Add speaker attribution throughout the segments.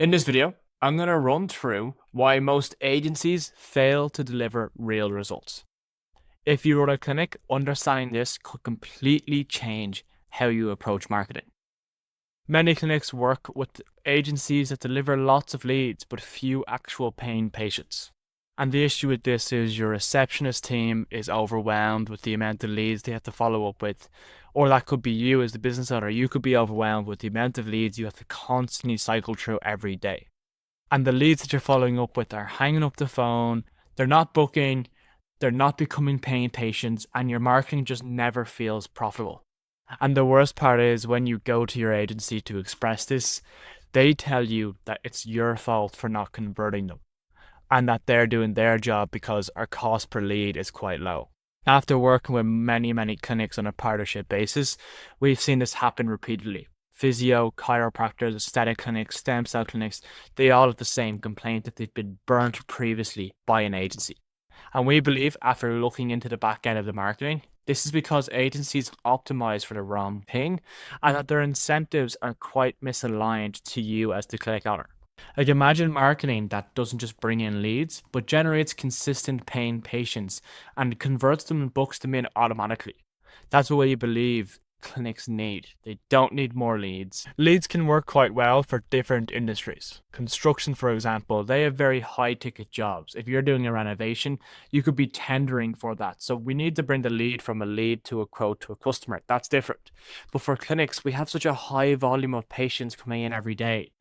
Speaker 1: In this video, I'm going to run through why most agencies fail to deliver real results. If you run a clinic, understanding this could completely change how you approach marketing. Many clinics work with agencies that deliver lots of leads but few actual paying patients. And the issue with this is your receptionist team is overwhelmed with the amount of leads they have to follow up with. Or that could be you as the business owner. You could be overwhelmed with the amount of leads you have to constantly cycle through every day. And the leads that you're following up with are hanging up the phone, they're not booking, they're not becoming paying patients, and your marketing just never feels profitable. And the worst part is when you go to your agency to express this, they tell you that it's your fault for not converting them and that they're doing their job because our cost per lead is quite low. After working with many clinics on a partnership basis, we've seen this happen repeatedly. Physio, chiropractors, aesthetic clinics, stem cell clinics, they all have the same complaint that they've been burnt previously by an agency. And we believe, after looking into the back end of the marketing, this is because agencies optimize for the wrong thing and that their incentives are quite misaligned to you as the clinic owner. Like, imagine marketing that doesn't just bring in leads, but generates consistent paying patients and converts them and books them in automatically. That's what we believe clinics need. They don't need more leads. Leads can work quite well for different industries. Construction, for example, they have very high ticket jobs. If you're doing a renovation, you could be tendering for that. So we need to bring the lead from a lead to a quote to a customer. That's different. But for clinics, we have such a high volume of patients coming in every day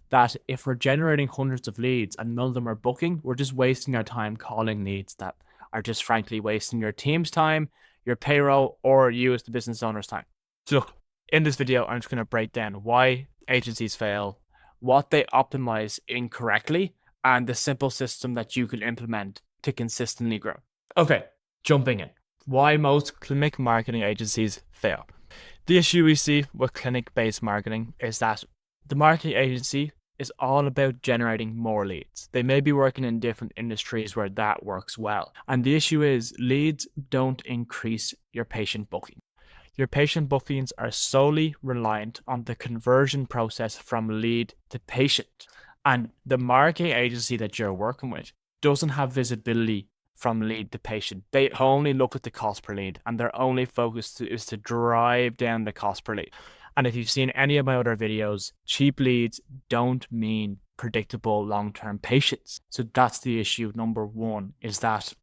Speaker 1: that if we're generating hundreds of leads and none of them are booking, we're just wasting our time calling leads that are just frankly wasting your team's time, your payroll, or you as the business owner's time. So look, in this video, I'm just going to break down why agencies fail, what they optimize incorrectly, and the simple system that you can implement to consistently grow. Okay, jumping in. Why most clinic marketing agencies fail. The issue we see with clinic-based marketing is that the marketing agency is all about generating more leads. They may be working in different industries where that works well. And the issue is leads don't increase your patient booking. Your patient bookings are solely reliant on the conversion process from lead to patient. And the marketing agency that you're working with doesn't have visibility from lead to patient. They only look at the cost per lead, and their only focus is to drive down the cost per lead. And if you've seen any of my other videos, cheap leads don't mean predictable long-term patients. So that's the issue. Number one is that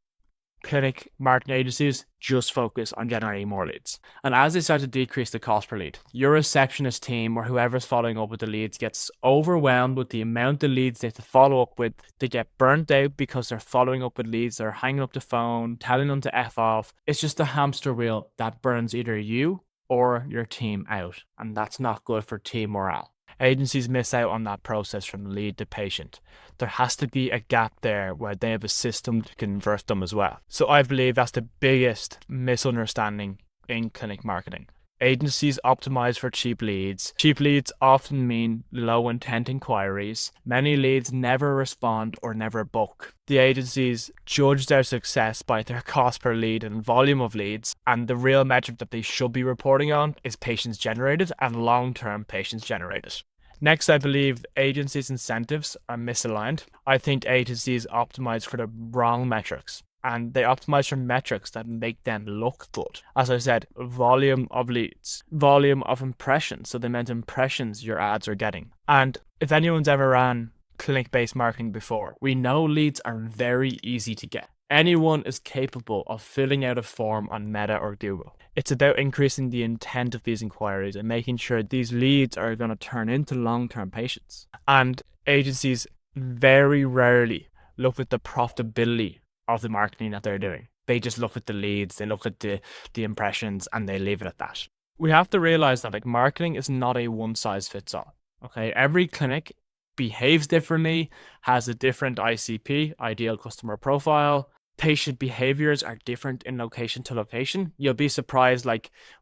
Speaker 1: clinic marketing agencies just focus on generating more leads. And as they start to decrease the cost per lead, your receptionist team or whoever's following up with the leads gets overwhelmed with the amount of leads they have to follow up with. They get burnt out because they're following up with leads, they're hanging up the phone, telling them to F off. It's just a hamster wheel that burns either you or your team out, and that's not good for team morale. Agencies miss out on that process from lead to patient. There has to be a gap there where they have a system to convert them as well. So I believe that's the biggest misunderstanding in clinic marketing. Agencies optimize for cheap leads. Cheap leads often mean low intent inquiries. Many leads never respond or never book. The agencies judge their success by their cost per lead and volume of leads, and the real metric that they should be reporting on is patients generated and long-term patients generated. Next, I believe agencies' incentives are misaligned. I think agencies optimize for the wrong metrics. And they optimize for metrics that make them look good. As I said, volume of leads, volume of impressions. So the amount of impressions your ads are getting. And if anyone's ever ran clinic-based marketing before, we know leads are very easy to get. Anyone is capable of filling out a form on Meta or Google. It's about increasing the intent of these inquiries and making sure these leads are going to turn into long-term patients. And agencies very rarely look at the profitability of the marketing that they're doing. They just look at the leads, they look at the impressions, and they leave it at that. We have to realize that marketing is not a one-size-fits-all. Okay, every clinic behaves differently, has a different ICP, ideal customer profile. Patient behaviors are different in location to location. You'll be surprised,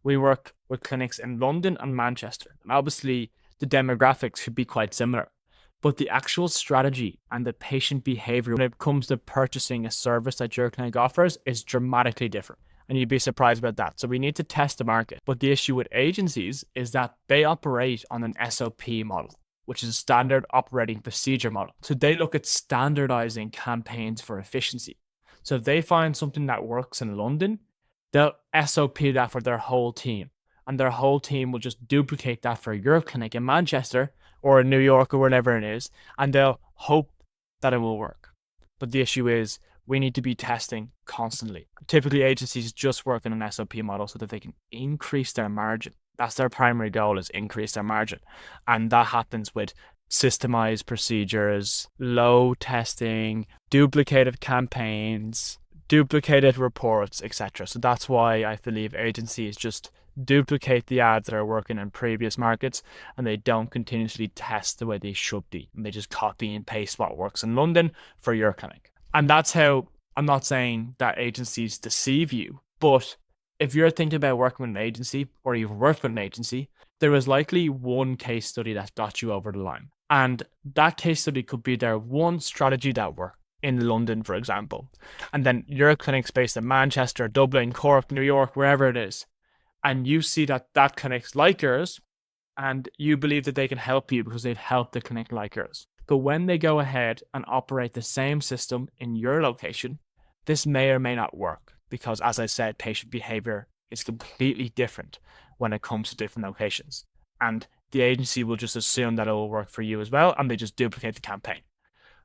Speaker 1: we work with clinics in London and Manchester, and obviously the demographics should be quite similar. But the actual strategy and the patient behavior when it comes to purchasing a service that your clinic offers is dramatically different. And you'd be surprised about that. So we need to test the market. But the issue with agencies is that they operate on an SOP model. which is a standard operating procedure model. So they look at standardizing campaigns for efficiency. So if they find something that works in London, they'll SOP that for their whole team. And their whole team will just duplicate that for your clinic in Manchester or in New York or wherever it is. And they'll hope that it will work. But the issue is we need to be testing constantly. Typically, agencies just work in an SOP model so that they can increase their margin. That's their primary goal, is increase their margin. And that happens with systemized procedures, low testing, duplicated campaigns, duplicated reports, etc. So that's why I believe agencies just duplicate the ads that are working in previous markets, and they don't continuously test the way they should be. And they just copy and paste what works in London for your clinic. And that's how, I'm not saying that agencies deceive you, but if you're thinking about working with an agency, or you've worked with an agency, there was likely one case study that got you over the line. And that case study could be their one strategy that worked in London, for example. And then your clinic's based in Manchester, Dublin, Cork, New York, wherever it is. And you see that that clinic's like yours, and you believe that they can help you because they've helped the clinic like yours. But when they go ahead and operate the same system in your location, this may or may not work because, as I said, patient behavior is completely different when it comes to different locations. And the agency will just assume that it will work for you as well, and they just duplicate the campaign.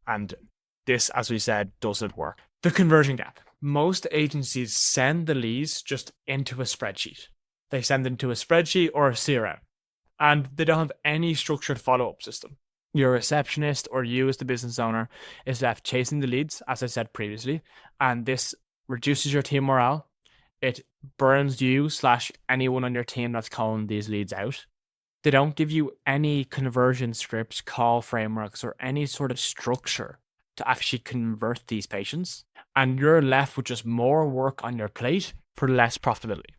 Speaker 1: And this, as we said, doesn't work. The conversion gap. Most agencies send the leads just into a spreadsheet. They send them to a spreadsheet or a CRM, and they don't have any structured follow-up system. Your receptionist or you as the business owner is left chasing the leads, as I said previously, and this reduces your team morale. It burns you / anyone on your team that's calling these leads out. They don't give you any conversion scripts, call frameworks, or any sort of structure to actually convert these patients. And you're left with just more work on your plate for less profitability.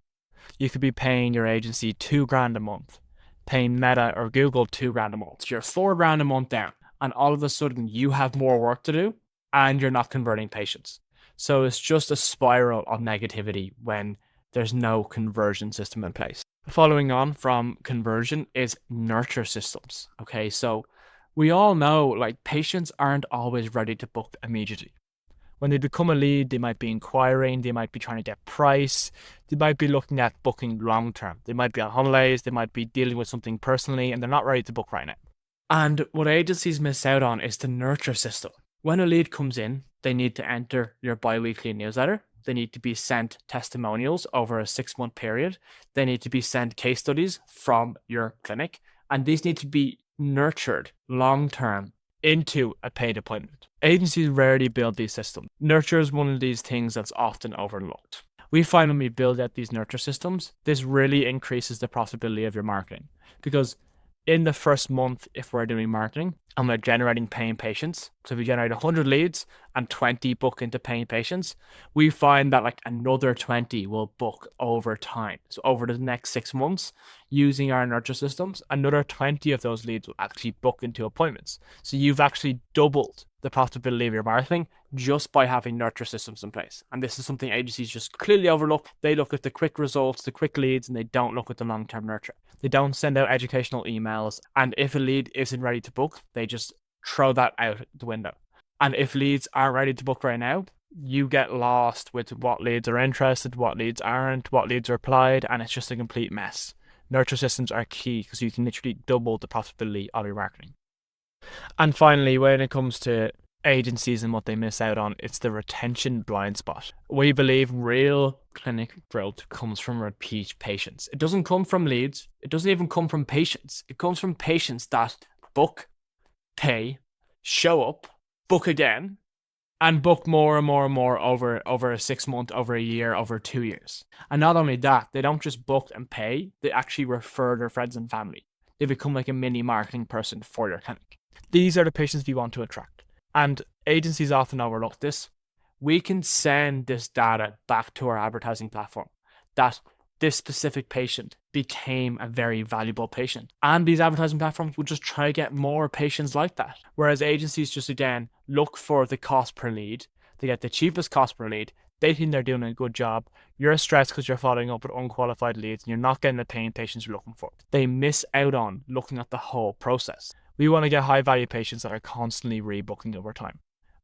Speaker 1: You could be paying your agency $2,000 a month, paying Meta or Google $2,000 a month. So you're $4,000 a month down, and all of a sudden you have more work to do and you're not converting patients. So it's just a spiral of negativity when there's no conversion system in place. Following on from conversion is nurture systems. Okay, so we all know like patients aren't always ready to book immediately. When they become a lead, they might be inquiring, they might be trying to get price, they might be looking at booking long term. They might be on holidays, they might be dealing with something personally, and they're not ready to book right now. And what agencies miss out on is the nurture system. When a lead comes in, they need to enter your bi-weekly newsletter. They need to be sent testimonials over a 6-month period. They need to be sent case studies from your clinic. And these need to be nurtured long-term into a paid appointment. Agencies rarely build these systems. Nurture is one of these things that's often overlooked. We find when we build out these nurture systems, this really increases the profitability of your marketing. Because in the first month, if we're doing marketing and we're generating paying patients, so if we generate 100 leads and 20 book into paying patients, we find that like another 20 will book over time. So over the next 6 months, using our nurture systems, another 20 of those leads will actually book into appointments. So you've actually doubled the profitability of your marketing just by having nurture systems in place. And this is something agencies just clearly overlook. They look at the quick results, the quick leads, and they don't look at the long-term nurture. They don't send out educational emails. And if a lead isn't ready to book, they just throw that out the window. And if leads aren't ready to book right now, you get lost with what leads are interested, what leads aren't, what leads are applied, and it's just a complete mess. Nurture systems are key because you can literally double the profitability of your marketing. And finally, when it comes to agencies and what they miss out on, it's the retention blind spot. We believe real clinic growth comes from repeat patients. It doesn't come from leads. It doesn't even come from patients. It comes from patients that book, pay, show up, book again, and book more and more and more over a 6 month, over a year, over 2 years. And not only that, they don't just book and pay, they actually refer their friends and family. They become like a mini marketing person for your clinic. These are the patients we want to attract. And agencies often overlook this. We can send this data back to our advertising platform that this specific patient became a very valuable patient. And these advertising platforms will just try to get more patients like that. Whereas agencies just, again, look for the cost per lead. They get the cheapest cost per lead. They think they're doing a good job. You're stressed because you're following up with unqualified leads and you're not getting the paying patients you're looking for. They miss out on looking at the whole process. We want to get high value patients that are constantly rebooking over time.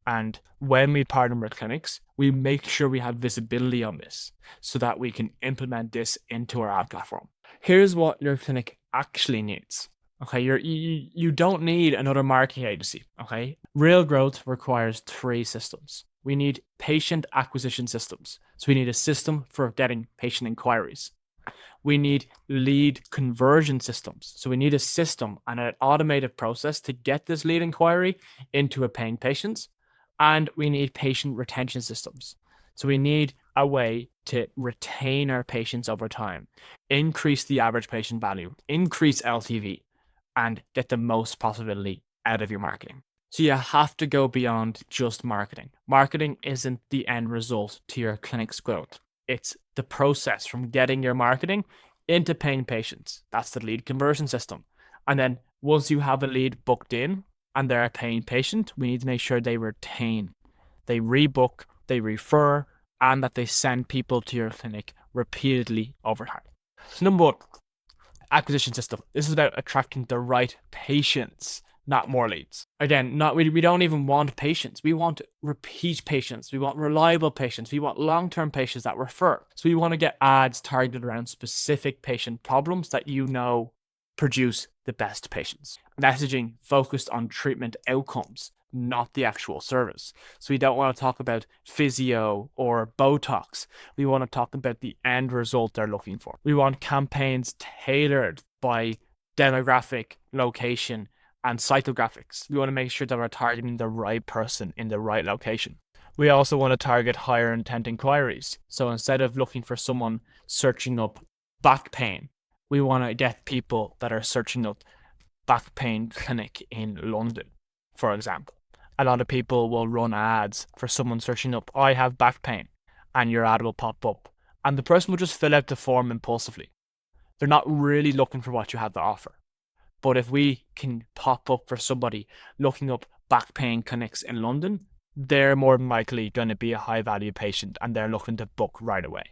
Speaker 1: And when we partner with clinics, we make sure we have visibility on this so that we can implement this into our ad platform. Here's what your clinic actually needs. Okay, you don't need another marketing agency. Okay, real growth requires 3 systems. We need patient acquisition systems. So we need a system for getting patient inquiries. We need lead conversion systems. So we need a system and an automated process to get this lead inquiry into a paying patient. And we need patient retention systems. So we need a way to retain our patients over time, increase the average patient value, increase LTV, and get the most profitability out of your marketing. So you have to go beyond just marketing. Marketing isn't the end result to your clinic's growth. It's the process from getting your marketing into paying patients. That's the lead conversion system. And then once you have a lead booked in and they're a paying patient, we need to make sure they retain, they rebook, they refer, and that they send people to your clinic repeatedly over time. So number 1, acquisition system. This is about attracting the right patients, not more leads. Again, we don't even want patients. We want repeat patients. We want reliable patients. We want long-term patients that refer. So we want to get ads targeted around specific patient problems that you know produce the best patients. Messaging focused on treatment outcomes, not the actual service. So we don't want to talk about physio or Botox. We want to talk about the end result they're looking for. We want campaigns tailored by demographic, location, and psychographics. We want to make sure that we're targeting the right person in the right location. We also want to target higher intent inquiries. So instead of looking for someone searching up back pain, we want to get people that are searching up back pain clinic in London, for example. A lot of people will run ads for someone searching up, I have back pain, and your ad will pop up. And the person will just fill out the form impulsively. They're not really looking for what you have to offer. But if we can pop up for somebody looking up back pain clinics in London, they're more than likely going to be a high value patient and they're looking to book right away.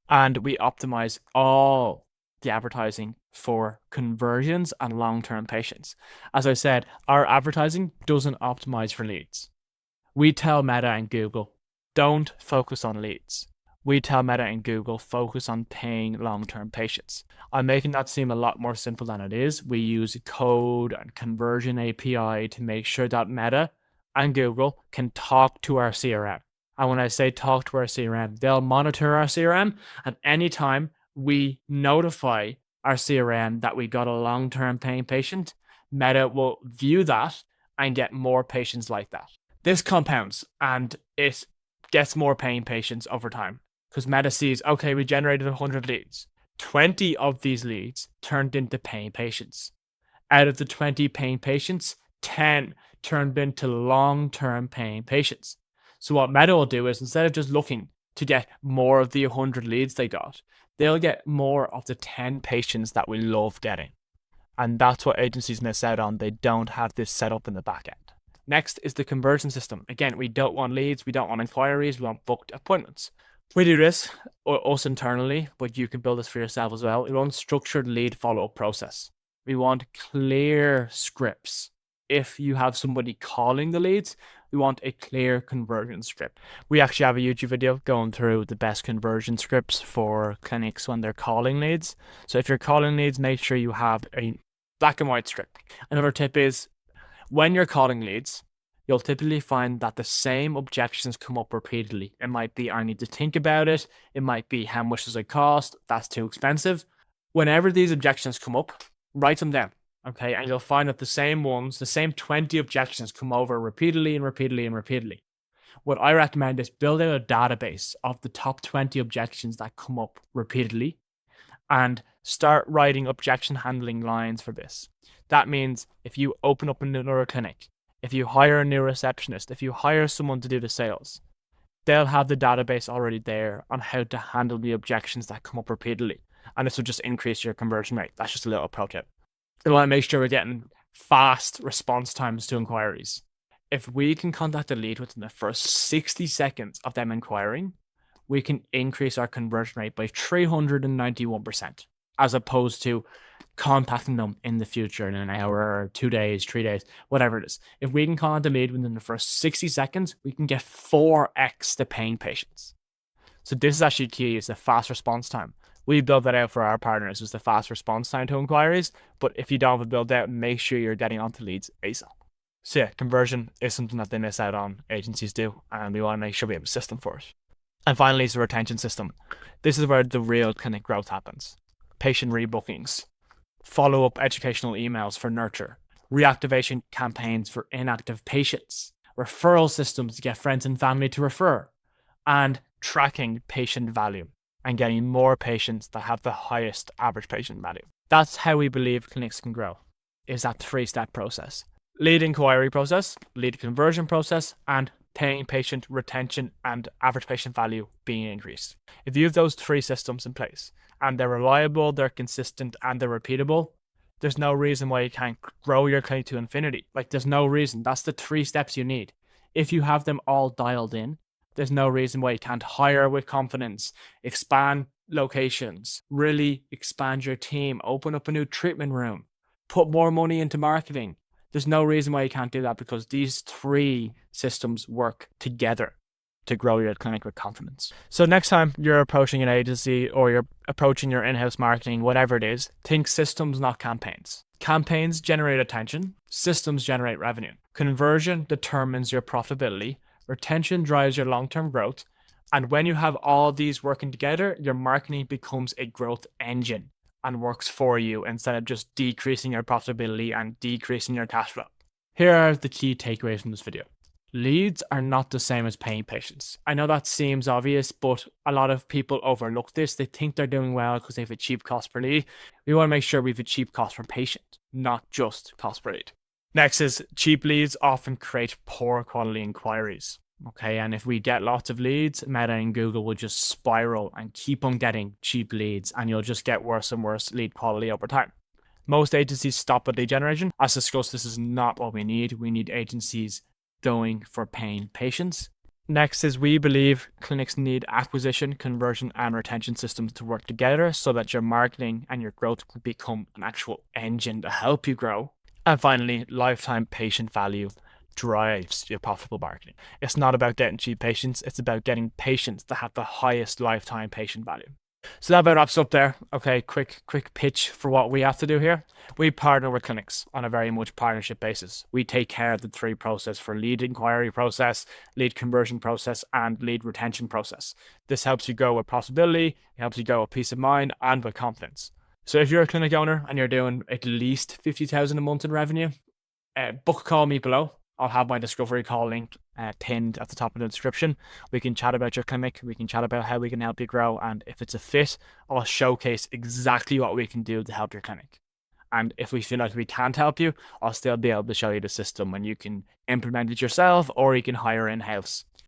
Speaker 1: And we optimize all the advertising for conversions and long-term patients. As I said, our advertising doesn't optimize for leads. We tell Meta and Google, don't focus on leads. We tell Meta and Google, focus on paying long-term patients. I'm making that seem a lot more simple than it is. We use code and conversion API to make sure that Meta and Google can talk to our CRM. And when I say talk to our CRM, they'll monitor our CRM at any time we notify our CRM that we got a long-term paying patient. Meta will view that and get more patients like that. This compounds and it gets more paying patients over time because Meta sees, okay, we generated 100 leads. 20 of these leads turned into paying patients. Out of the 20 paying patients, 10 turned into long-term paying patients. So what Meta will do is instead of just looking to get more of the 100 leads they got, they'll get more of the 10 patients that we love getting. And that's what agencies miss out on. They don't have this set up in the back end. Next is the conversion system. Again, we don't want leads. We don't want inquiries. We want booked appointments. We do this, us internally, but you can build this for yourself as well. We want structured lead follow-up process. We want clear scripts. If you have somebody calling the leads, we want a clear conversion script. We actually have a YouTube video going through the best conversion scripts for clinics when they're calling leads. So if you're calling leads, make sure you have a black and white script. Another tip is when you're calling leads, you'll typically find that the same objections come up repeatedly. It might be, I need to think about it. It might be, how much does it cost? That's too expensive. Whenever these objections come up, write them down. Okay, and you'll find that the same ones, the same 20 objections come over repeatedly and repeatedly and repeatedly. What I recommend is build out a database of the top 20 objections that come up repeatedly and start writing objection handling lines for this. That means if you open up another clinic, if you hire a new receptionist, if you hire someone to do the sales, they'll have the database already there on how to handle the objections that come up repeatedly. And this will just increase your conversion rate. That's just a little pro tip. We want to make sure we're getting fast response times to inquiries. If we can contact a lead within the first 60 seconds of them inquiring, we can increase our conversion rate by 391%. as opposed to contacting them in the future in an hour or 2 days, 3 days, whatever it is. If we can contact a lead within the first 60 seconds, we can get 4x the paying patients. So this is actually key, is the fast response time. We build that out for our partners, is the fast response time to inquiries. But if you don't have it built out, make sure you're getting onto leads ASAP. So yeah, conversion is something that they miss out on, agencies do, and we want to make sure we have a system for it. And finally is the retention system. This is where the real clinic growth happens. Patient rebookings, follow-up educational emails for nurture, reactivation campaigns for inactive patients, referral systems to get friends and family to refer, and tracking patient value and getting more patients that have the highest average patient value. That's how we believe clinics can grow, is that 3-step process. Lead inquiry process, lead conversion process, and paying patient retention and average patient value being increased. If you have those 3 systems in place and they're reliable, they're consistent, and they're repeatable, there's no reason why you can't grow your clinic to infinity. Like, there's no reason. That's the 3 steps you need. If you have them all dialed in, there's no reason why you can't hire with confidence, expand locations, really expand your team, open up a new treatment room, put more money into marketing. There's no reason why you can't do that, because these 3 systems work together to grow your clinic with confidence. So next time you're approaching an agency or you're approaching your in-house marketing, whatever it is, think systems, not campaigns. Campaigns generate attention, systems generate revenue. Conversion determines your profitability, retention drives your long-term growth, and when you have all these working together, your marketing becomes a growth engine and works for you instead of just decreasing your profitability and decreasing your cash flow. Here are the key takeaways from this video. Leads are not the same as paying patients. I know that seems obvious, but a lot of people overlook this. They think they're doing well because they have a cheap cost per lead. We want to make sure we have a cheap cost per patient, not just cost per lead. Next is cheap leads often create poor quality inquiries. Okay, and if we get lots of leads, Meta and Google will just spiral and keep on getting cheap leads, and you'll just get worse and worse lead quality over time. Most agencies stop at lead generation. As discussed, this is not what we need. We need agencies going for paying patients. Next is we believe clinics need acquisition, conversion, and retention systems to work together so that your marketing and your growth can become an actual engine to help you grow. And finally, lifetime patient value drives your profitable marketing. It's not about getting cheap patients, it's about getting patients that have the highest lifetime patient value. So that about wraps up there. Okay, quick pitch for what we have to do here. We partner with clinics on a very much partnership basis. We take care of the 3 process for lead inquiry process, lead conversion process, and lead retention process. This helps you go with profitability, it helps you go with peace of mind and with confidence. So if you're a clinic owner and you're doing at least 50,000 a month in revenue, book a call me below. I'll have my discovery call link pinned at the top of the description. We can chat about your clinic. We can chat about how we can help you grow. And if it's a fit, I'll showcase exactly what we can do to help your clinic. And if we feel like we can't help you, I'll still be able to show you the system and you can implement it yourself or you can hire in-house.